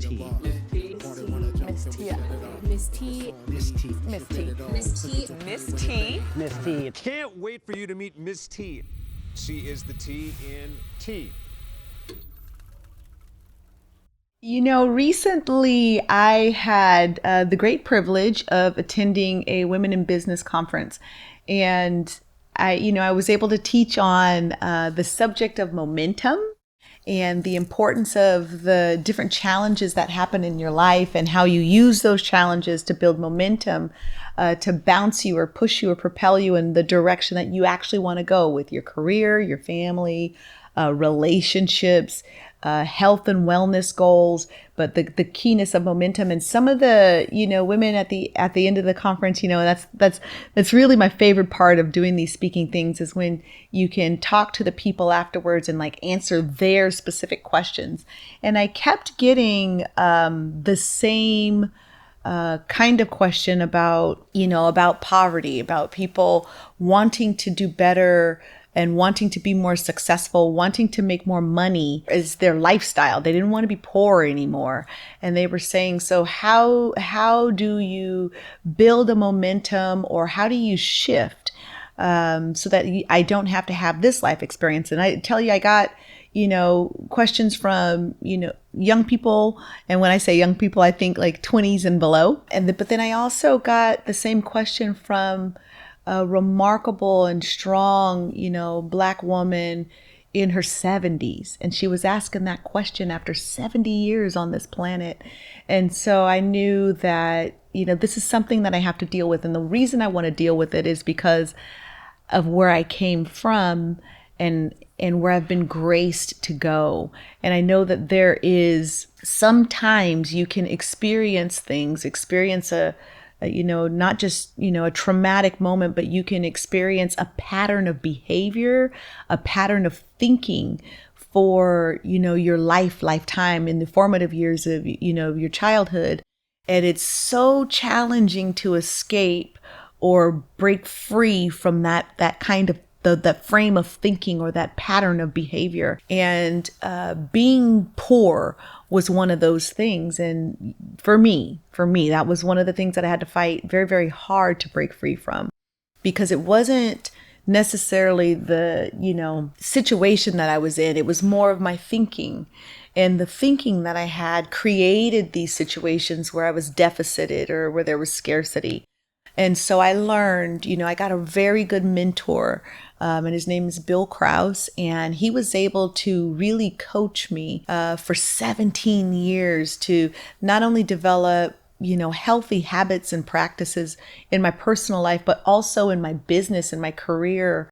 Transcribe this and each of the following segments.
T. Miss T. Miss T. Miss T. Miss T. Miss T. Miss T. Miss T. Can't wait for you to meet Miss T. She is the T in T. You know, recently I had the great privilege of attending a Women in Business conference, and I was able to teach on the subject of momentum and the importance of the different challenges that happen in your life and how you use those challenges to build momentum to bounce you or push you or propel you in the direction that you actually want to go with your career, your family, relationships, health and wellness goals, but the keenness of momentum. And some of the, women at the end of the conference, that's really my favorite part of doing these speaking things is when you can talk to the people afterwards and like answer their specific questions. And I kept getting the same kind of question about poverty, about people wanting to do better and wanting to be more successful, wanting to make more money as their lifestyle. They didn't want to be poor anymore. And they were saying, so how do you build a momentum, or how do you shift so that I don't have to have this life experience? And I tell you, I got questions from, young people. And when I say young people, I think like 20s and below. But then I also got the same question from a remarkable and strong, Black woman in her 70s. And she was asking that question after 70 years on this planet. And so I knew that, this is something that I have to deal with. And the reason I want to deal with it is because of where I came from and where I've been graced to go. And I know that there is sometimes you can experience not just, a traumatic moment, but you can experience a pattern of behavior, a pattern of thinking for, your lifetime in the formative years of, your childhood. And it's so challenging to escape or break free from that kind of that frame of thinking or that pattern of behavior. And being poor was one of those things. And for me, that was one of the things that I had to fight very, very hard to break free from, because it wasn't necessarily the, situation that I was in. It was more of my thinking. And the thinking that I had created these situations where I was deficited or where there was scarcity. And so I learned, I got a very good mentor, and his name is Bill Krause, and he was able to really coach me for 17 years to not only develop, healthy habits and practices in my personal life, but also in my business and my career,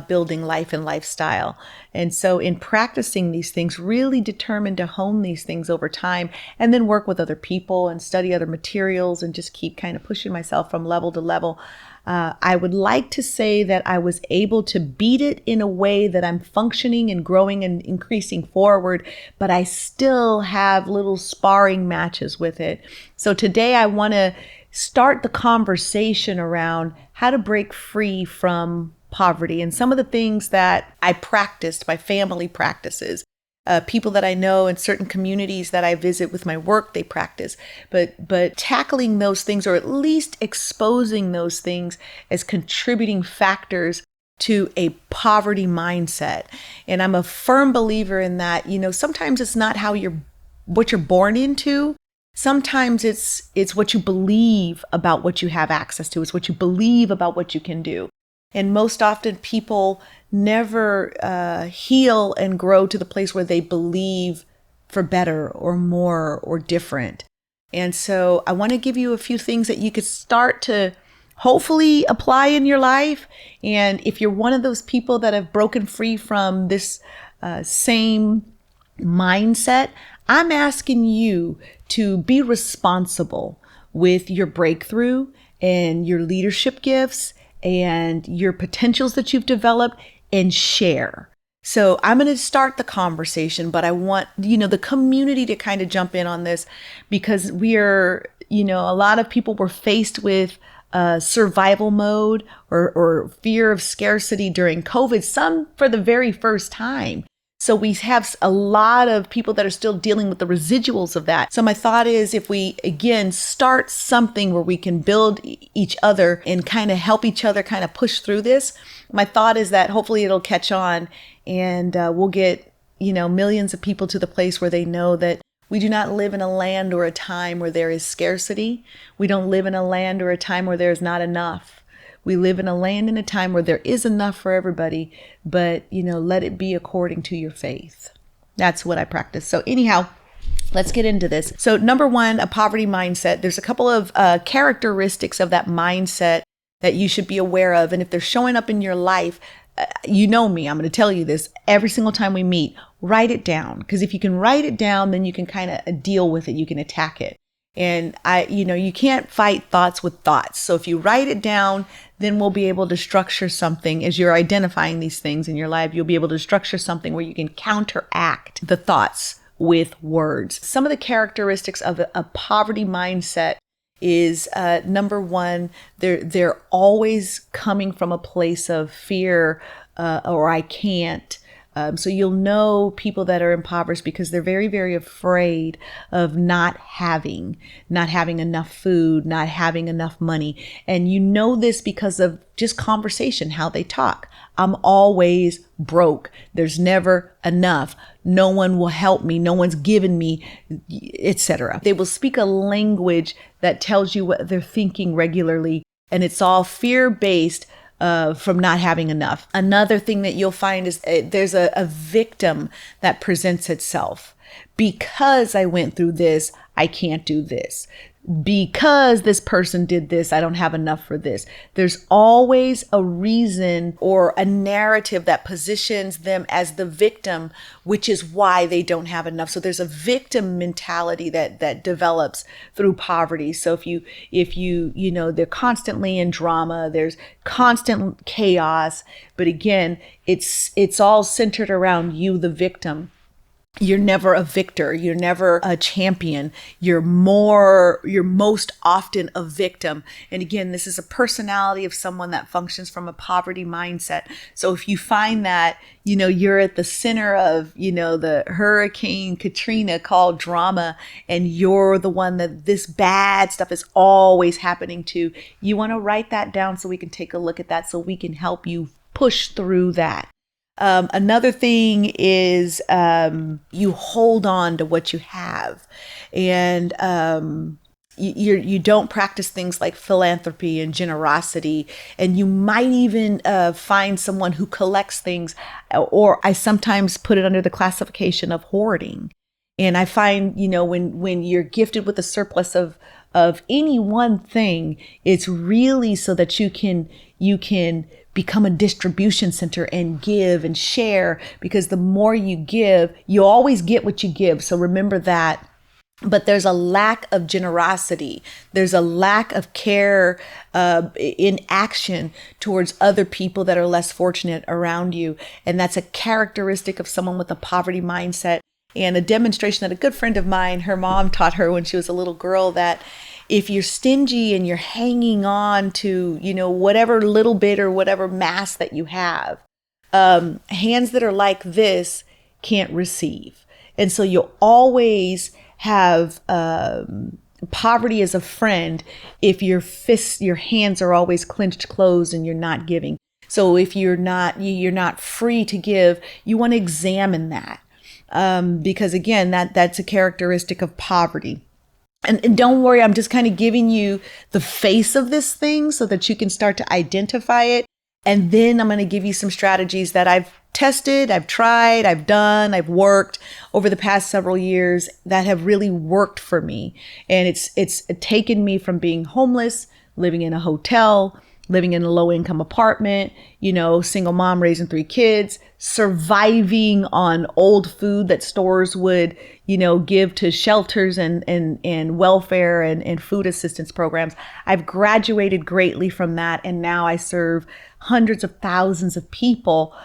building life and lifestyle. And so in practicing these things, really determined to hone these things over time, and then work with other people and study other materials and just keep kind of pushing myself from level to level. I would like to say that I was able to beat it in a way that I'm functioning and growing and increasing forward, but I still have little sparring matches with it. So today I want to start the conversation around how to break free from poverty and some of the things that I practiced, my family practices, people that I know in certain communities that I visit with my work, they practice, but tackling those things, or at least exposing those things as contributing factors to a poverty mindset. And I'm a firm believer in that, sometimes it's not what you're born into. Sometimes it's what you believe about what you have access to. It's what you believe about what you can do. And most often people never heal and grow to the place where they believe for better or more or different. And so I want to give you a few things that you could start to hopefully apply in your life. And if you're one of those people that have broken free from this same mindset, I'm asking you to be responsible with your breakthrough and your leadership gifts and your potentials that you've developed, and share. So I'm going to start the conversation, but I want, the community to kind of jump in on this, because we are, a lot of people were faced with survival mode or fear of scarcity during COVID, some for the very first time. So we have a lot of people that are still dealing with the residuals of that. So my thought is, if we, again, start something where we can build each other and kind of help each other kind of push through this, my thought is that hopefully it'll catch on, and we'll get, millions of people to the place where they know that we do not live in a land or a time where there is scarcity. We don't live in a land or a time where there is not enough. We live in a land and a time where there is enough for everybody, but, let it be according to your faith. That's what I practice. So anyhow, let's get into this. So number one, a poverty mindset. There's a couple of characteristics of that mindset that you should be aware of. And if they're showing up in your life, you know me, I'm going to tell you this every single time we meet, write it down. Because if you can write it down, then you can kind of deal with it. You can attack it. And you can't fight thoughts with thoughts. So if you write it down, then we'll be able to structure something. As you're identifying these things in your life, you'll be able to structure something where you can counteract the thoughts with words. Some of the characteristics of a poverty mindset is number one, they're always coming from a place of fear or I can't. So you'll know people that are impoverished because they're very, very afraid of not having enough food, not having enough money. And you know this because of just conversation, how they talk. I'm always broke. There's never enough. No one will help me. No one's given me, etc. They will speak a language that tells you what they're thinking regularly. And it's all fear-based from not having enough. Another thing that you'll find is there's a victim that presents itself. Because I went through this, I can't do this. Because this person did this, I don't have enough for this. There's always a reason or a narrative that positions them as the victim, which is why they don't have enough. So there's a victim mentality that develops through poverty. So if you they're constantly in drama, there's constant chaos, but again, it's all centered around you, the victim. You're never a victor. You're never a champion. You're most often a victim. And again, this is a personality of someone that functions from a poverty mindset. So if you find that, you're at the center of, the Hurricane Katrina called drama, and you're the one that this bad stuff is always happening to, you want to write that down so we can take a look at that, so we can help you push through that. Another thing is you hold on to what you have, and you don't practice things like philanthropy and generosity, and you might even find someone who collects things, or I sometimes put it under the classification of hoarding. And I find, when you're gifted with a surplus of any one thing, it's really so that you can become a distribution center and give and share, because the more you give, you always get what you give. So remember that. But there's a lack of generosity. There's a lack of care in action towards other people that are less fortunate around you. And that's a characteristic of someone with a poverty mindset. And a demonstration that a good friend of mine, her mom taught her when she was a little girl, that if you're stingy and you're hanging on to, whatever little bit or whatever mass that you have, hands that are like this can't receive. And so you'll always have poverty as a friend if your hands are always clenched closed and you're not giving. So if you're not free to give, you want to examine that. Because again, that's a characteristic of poverty. And don't worry, I'm just kind of giving you the face of this thing so that you can start to identify it. And then I'm going to give you some strategies that I've tested, I've tried, I've done, I've worked over the past several years that have really worked for me. And it's taken me from being homeless, living in a hotel, living in a low income apartment, single mom raising 3 kids, surviving on old food that stores would, give to shelters and welfare and food assistance programs. I've graduated greatly from that. And now I serve hundreds of thousands of people,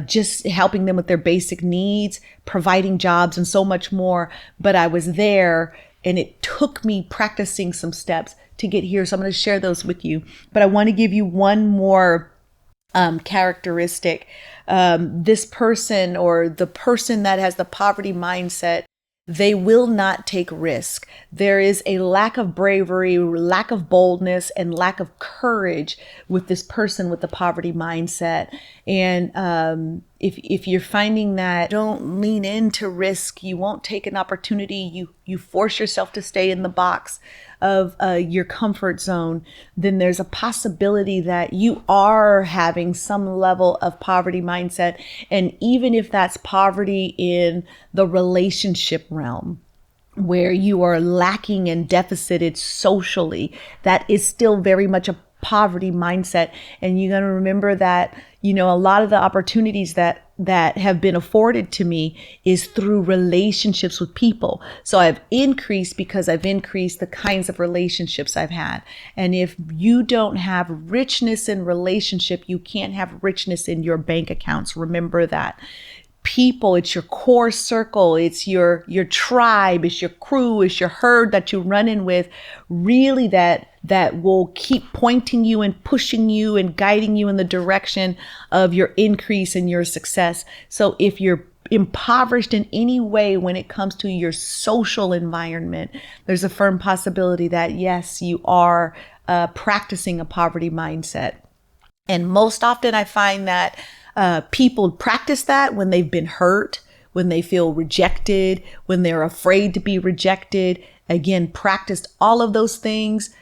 just helping them with their basic needs, providing jobs and so much more. But I was there, and it took me practicing some steps to get here. So I'm going to share those with you. But I want to give you one more characteristic. This person, or the person that has the poverty mindset, they will not take risk. There is a lack of bravery, lack of boldness, and lack of courage with this person with the poverty mindset. And if you're finding that don't lean into risk, you won't take an opportunity, you force yourself to stay in the box of your comfort zone, then there's a possibility that you are having some level of poverty mindset. And even if that's poverty in the relationship realm, where you are lacking and deficited socially, that is still very much a poverty mindset. And you're going to remember that, a lot of the opportunities that have been afforded to me is through relationships with people. So I've increased because I've increased the kinds of relationships I've had. And if you don't have richness in relationship, you can't have richness in your bank accounts. Remember that. People, it's your core circle, it's your tribe, it's your crew, it's your herd that you run in with, really that will keep pointing you and pushing you and guiding you in the direction of your increase and your success. So if you're impoverished in any way when it comes to your social environment, there's a firm possibility that yes, you are practicing a poverty mindset. And most often I find that people practice that when they've been hurt, when they feel rejected, when they're afraid to be rejected. Again, practiced all of those things.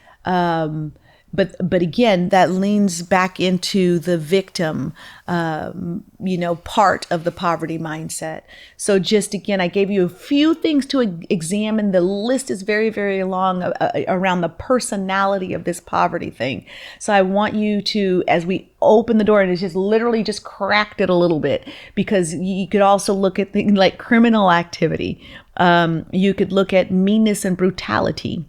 But again, that leans back into the victim, part of the poverty mindset. So just again, I gave you a few things to examine. The list is very, very long around the personality of this poverty thing. So I want you to, as we open the door, and it's just literally just cracked it a little bit, because you could also look at things like criminal activity. You could look at meanness and brutality.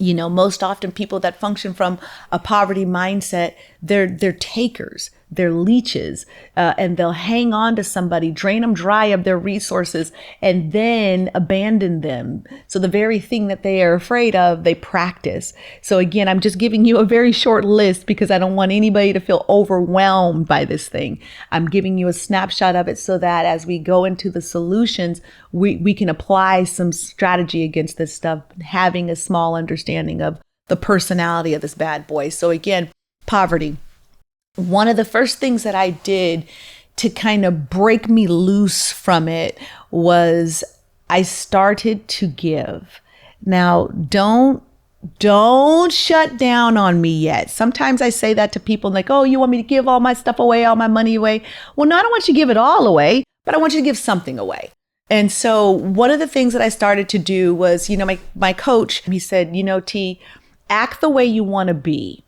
Most often people that function from a poverty mindset, they're takers, they're leeches, and they'll hang on to somebody, drain them dry of their resources, and then abandon them. So the very thing that they are afraid of, they practice. So again, I'm just giving you a very short list because I don't want anybody to feel overwhelmed by this thing. I'm giving you a snapshot of it so that as we go into the solutions, we can apply some strategy against this stuff, having a small understanding of the personality of this bad boy. So again, poverty. One of the first things that I did to kind of break me loose from it was I started to give. Now, don't shut down on me yet. Sometimes I say that to people like, oh, you want me to give all my stuff away, all my money away? Well, no, I don't want you to give it all away, but I want you to give something away. And so one of the things that I started to do was, my coach, he said, T, act the way you want to be,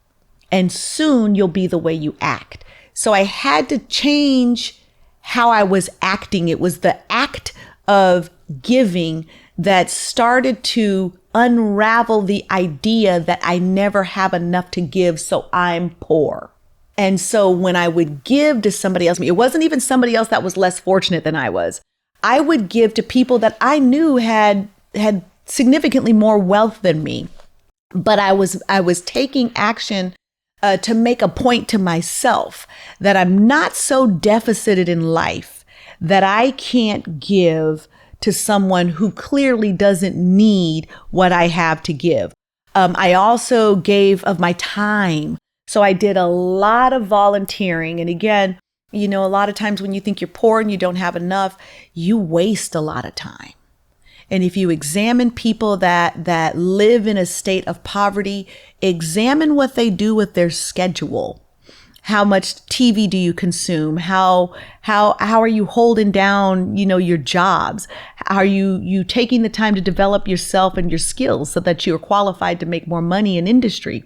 and soon you'll be the way you act. So I had to change how I was acting. It was the act of giving that started to unravel the idea that I never have enough to give, so I'm poor. And so when I would give to somebody else, it wasn't even somebody else that was less fortunate than I was. I would give to people that I knew had significantly more wealth than me. But I was taking action to make a point to myself that I'm not so deficited in life that I can't give to someone who clearly doesn't need what I have to give. I also gave of my time. So I did a lot of volunteering. And again, a lot of times when you think you're poor and you don't have enough, you waste a lot of time. And if you examine people that live in a state of poverty, examine what they do with their schedule. How much TV do you consume? How are you holding down, your jobs? Are you taking the time to develop yourself and your skills so that you're qualified to make more money in industry?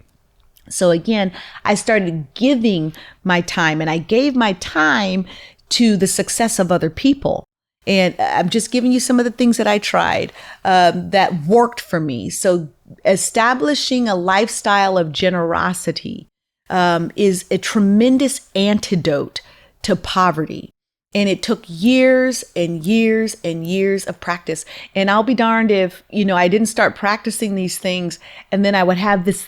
So again, I started giving my time, and I gave my time to the success of other people. And I'm just giving you some of the things that I tried that worked for me. So establishing a lifestyle of generosity is a tremendous antidote to poverty. And it took years and years and years of practice. And I'll be darned if, I didn't start practicing these things, and then I would have this,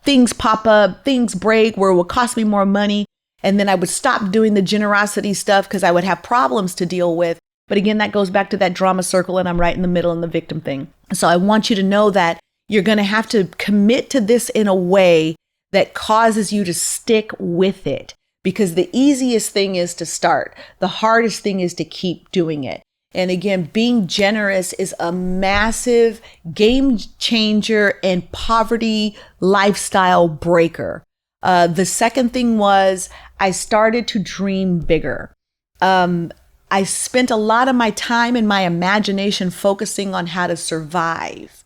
things pop up, things break where it would cost me more money. And then I would stop doing the generosity stuff because I would have problems to deal with. But again, that goes back to that drama circle, and I'm right in the middle in the victim thing. So I want you to know that you're going to have to commit to this in a way that causes you to stick with it, because the easiest thing is to start. The hardest thing is to keep doing it. And again, being generous is a massive game changer and poverty lifestyle breaker. The second thing was I started to dream bigger. I spent a lot of my time and my imagination focusing on how to survive.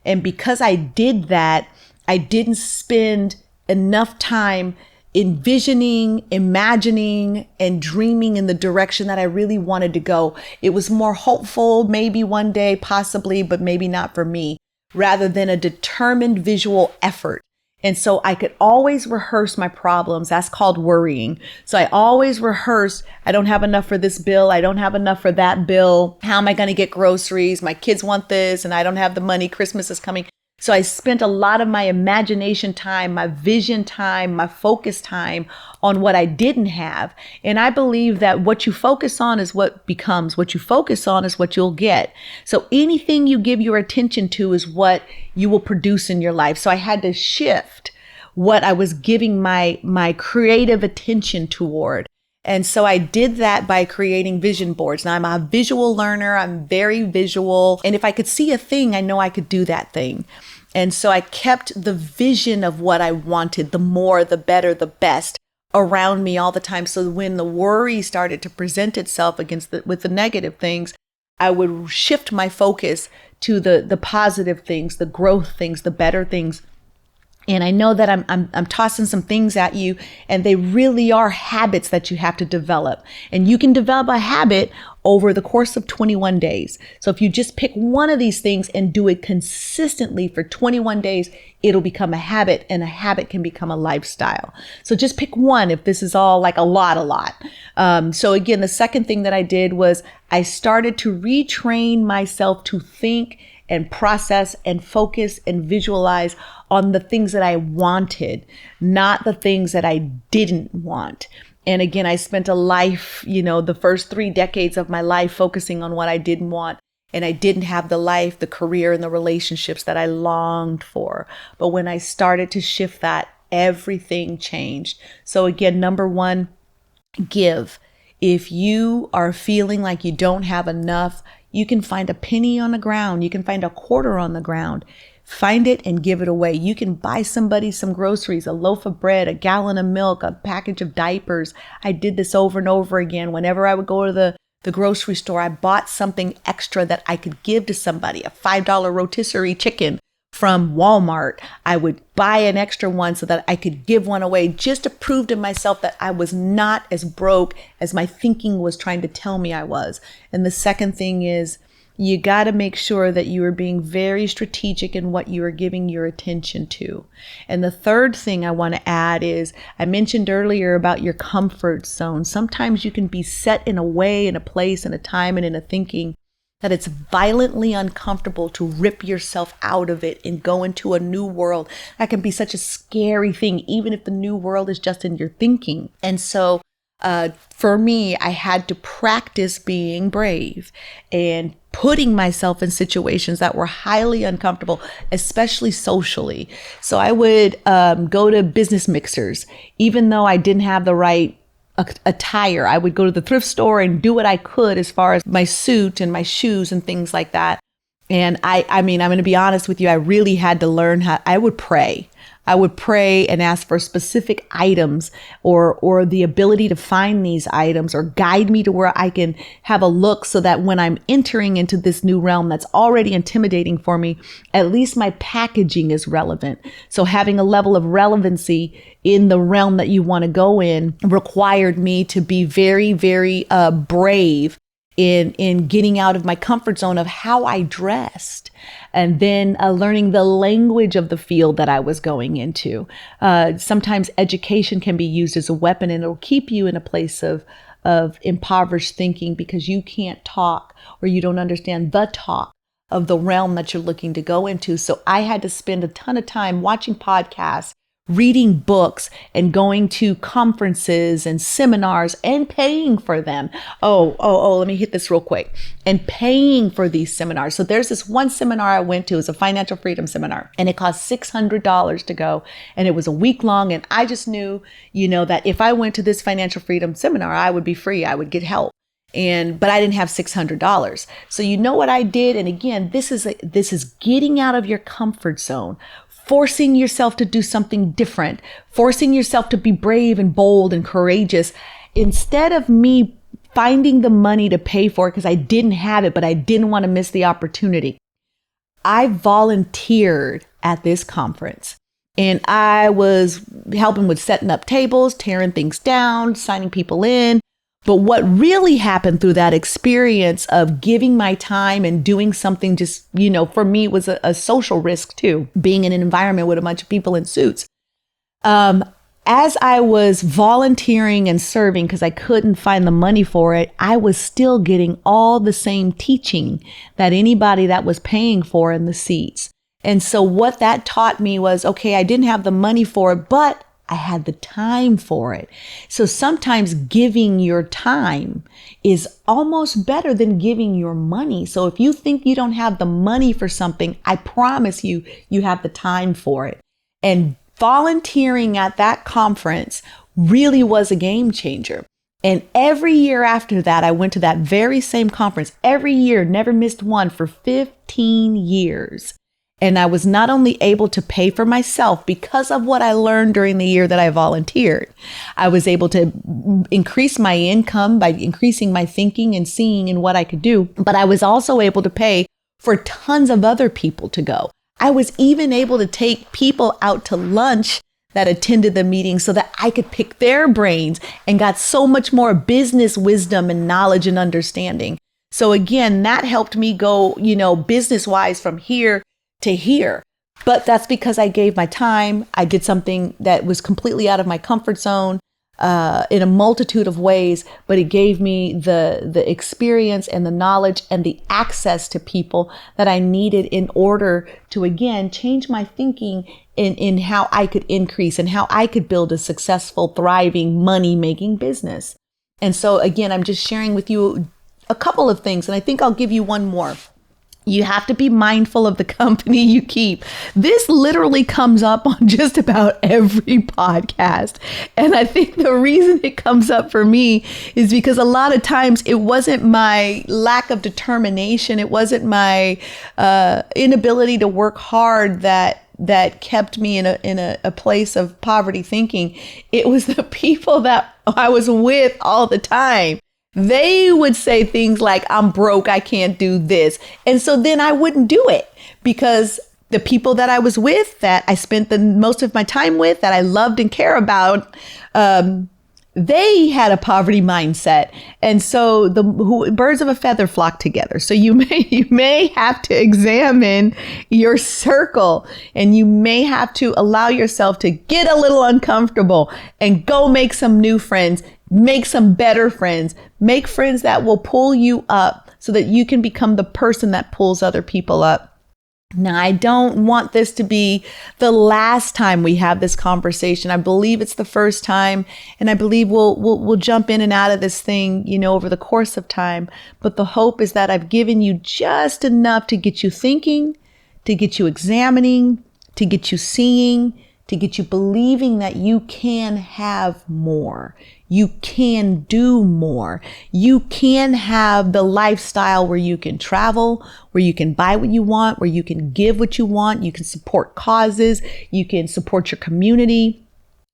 And because I did that, I didn't spend enough time envisioning, imagining, and dreaming in the direction that I really wanted to go. It was more hopeful, maybe one day, possibly, but maybe not for me, rather than a determined visual effort. And so I could always rehearse my problems. That's called worrying. So I always rehearse, I don't have enough for this bill. I don't have enough for that bill. How am I going to get groceries? My kids want this and I don't have the money. Christmas is coming. So I spent a lot of my imagination time, my vision time, my focus time on what I didn't have. And I believe that what you focus on is what becomes. What you focus on is what you'll get. So anything you give your attention to is what you will produce in your life. So I had to shift what I was giving my creative attention toward. And so I did that by creating vision boards. Now I'm a visual learner. I'm very visual. And if I could see a thing, I know I could do that thing. And so I kept the vision of what I wanted, the more, the better, the best around me all the time. So when the worry started to present itself with the negative things, I would shift my focus to the positive things, the growth things, the better things. And I know that I'm tossing some things at you, and they really are habits that you have to develop. And you can develop a habit over the course of 21 days. So if you just pick one of these things and do it consistently for 21 days, it'll become a habit, and a habit can become a lifestyle. So just pick one if this is all like a lot. So again, the second thing that I did was I started to retrain myself to think and process and focus and visualize on the things that I wanted, not the things that I didn't want. And again, I spent a life, the first 3 decades of my life focusing on what I didn't want. And I didn't have the life, the career, and the relationships that I longed for. But when I started to shift that, everything changed. So again, number 1, give. If you are feeling like you don't have enough, you can find a penny on the ground. You can find a quarter on the ground. Find it and give it away. You can buy somebody some groceries, a loaf of bread, a gallon of milk, a package of diapers. I did this over and over again. Whenever I would go to the grocery store, I bought something extra that I could give to somebody, a $5 rotisserie chicken from Walmart. I would buy an extra one so that I could give one away, just to prove to myself that I was not as broke as my thinking was trying to tell me I was. And the second thing is, you got to make sure that you are being very strategic in what you are giving your attention to. And the third thing I want to add is, I mentioned earlier about your comfort zone. Sometimes you can be set in a way, in a place, in a time, and in a thinking that it's violently uncomfortable to rip yourself out of it and go into a new world. That can be such a scary thing, even if the new world is just in your thinking. And so for me, I had to practice being brave and putting myself in situations that were highly uncomfortable, especially socially. So I would go to business mixers, even though I didn't have the right attire. I would go to the thrift store and do what I could as far as my suit and my shoes and things like that. And I mean, I'm going to be honest with you, I really had to learn how. I would pray. I would pray and ask for specific items or the ability to find these items, or guide me to where I can have a look, so that when I'm entering into this new realm that's already intimidating for me, at least my packaging is relevant. So having a level of relevancy in the realm that you want to go in required me to be very, very brave in getting out of my comfort zone of how I dressed, and then learning the language of the field that I was going into. Sometimes education can be used as a weapon, and it'll keep you in a place of impoverished thinking because you can't talk, or you don't understand the talk of the realm that you're looking to go into. So I had to spend a ton of time watching podcasts, reading books and going to conferences and seminars and paying for them. Let me hit this real quick. And paying for these seminars. So there's this one seminar I went to. It was a financial freedom seminar, and it cost $600 to go. And it was a week long. And I just knew, that if I went to this financial freedom seminar, I would be free. I would get help. But I didn't have $600. So you know what I did? And again, this is getting out of your comfort zone, forcing yourself to do something different, forcing yourself to be brave and bold and courageous. Instead of me finding the money to pay for it because I didn't have it, but I didn't want to miss the opportunity, I volunteered at this conference. And I was helping with setting up tables, tearing things down, signing people in. But what really happened through that experience of giving my time and doing something just, for me, it was a social risk too, being in an environment with a bunch of people in suits. As I was volunteering and serving because I couldn't find the money for it, I was still getting all the same teaching that anybody that was paying for in the seats. And so what that taught me was, okay, I didn't have the money for it, but I had the time for it. So sometimes giving your time is almost better than giving your money. So if you think you don't have the money for something, I promise you, you have the time for it. And volunteering at that conference really was a game changer. And every year after that, I went to that very same conference every year, never missed one for 15 years. And I was not only able to pay for myself because of what I learned during the year that I volunteered. I was able to increase my income by increasing my thinking and seeing in what I could do. But I was also able to pay for tons of other people to go. I was even able to take people out to lunch that attended the meeting so that I could pick their brains and got so much more business wisdom and knowledge and understanding. So again, that helped me go, business wise from here to here. But that's because I gave my time. I did something that was completely out of my comfort zone in a multitude of ways, but it gave me the experience and the knowledge and the access to people that I needed in order to, again, change my thinking in how I could increase and how I could build a successful, thriving, money-making business. And so again, I'm just sharing with you a couple of things, and I think I'll give you one more. You have to be mindful of the company you keep. This literally comes up on just about every podcast. And I think the reason it comes up for me is because a lot of times it wasn't my lack of determination. It wasn't my inability to work hard that kept me in a place of poverty thinking. It was the people that I was with all the time. They would say things like, I'm broke, I can't do this. And so then I wouldn't do it because the people that I was with, that I spent the most of my time with, that I loved and care about, they had a poverty mindset. And so birds of a feather flock together. So you may have to examine your circle, and you may have to allow yourself to get a little uncomfortable and go make some new friends. Make some better friends. Make friends that will pull you up so that you can become the person that pulls other people up. Now, I don't want this to be the last time we have this conversation. I believe it's the first time, and I believe we'll jump in and out of this thing, over the course of time. But the hope is that I've given you just enough to get you thinking, to get you examining, to get you seeing, to get you believing that you can have more. You can do more. You can have the lifestyle where you can travel, where you can buy what you want, where you can give what you want. You can support causes. You can support your community.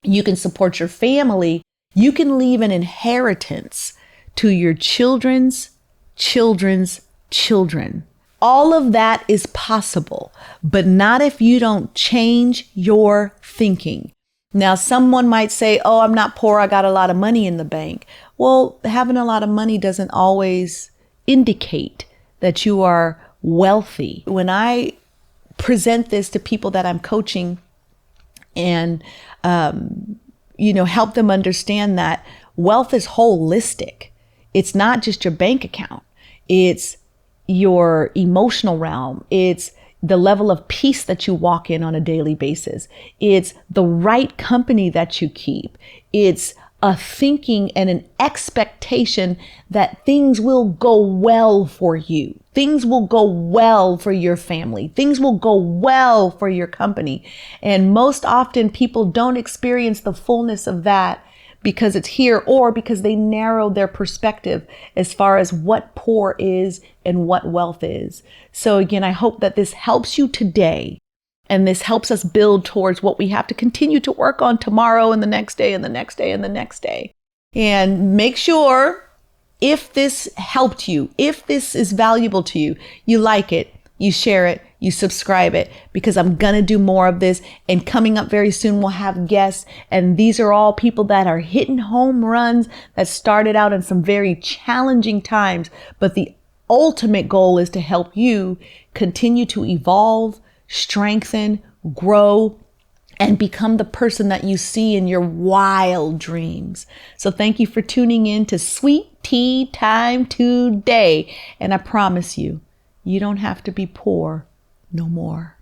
You can support your family. You can leave an inheritance to your children's children's children. All of that is possible, but not if you don't change your thinking. Now, someone might say, oh, I'm not poor, I got a lot of money in the bank. Well, having a lot of money doesn't always indicate that you are wealthy. When I present this to people that I'm coaching and, help them understand that wealth is holistic. It's not just your bank account. It's your emotional realm. It's the level of peace that you walk in on a daily basis. It's the right company that you keep. It's a thinking and an expectation that things will go well for you. Things will go well for your family. Things will go well for your company. And most often people don't experience the fullness of that because it's here, or because they narrow their perspective as far as what poor is and what wealth is. So again, I hope that this helps you today. And this helps us build towards what we have to continue to work on tomorrow and the next day and the next day and the next day. And make sure, if this helped you, if this is valuable to you, you like it, you share it, you subscribe it, because I'm going to do more of this. And coming up very soon, we'll have guests. And these are all people that are hitting home runs that started out in some very challenging times. But the ultimate goal is to help you continue to evolve, strengthen, grow, and become the person that you see in your wild dreams. So thank you for tuning in to Sweet Tea Time today. And I promise you, you don't have to be poor no more.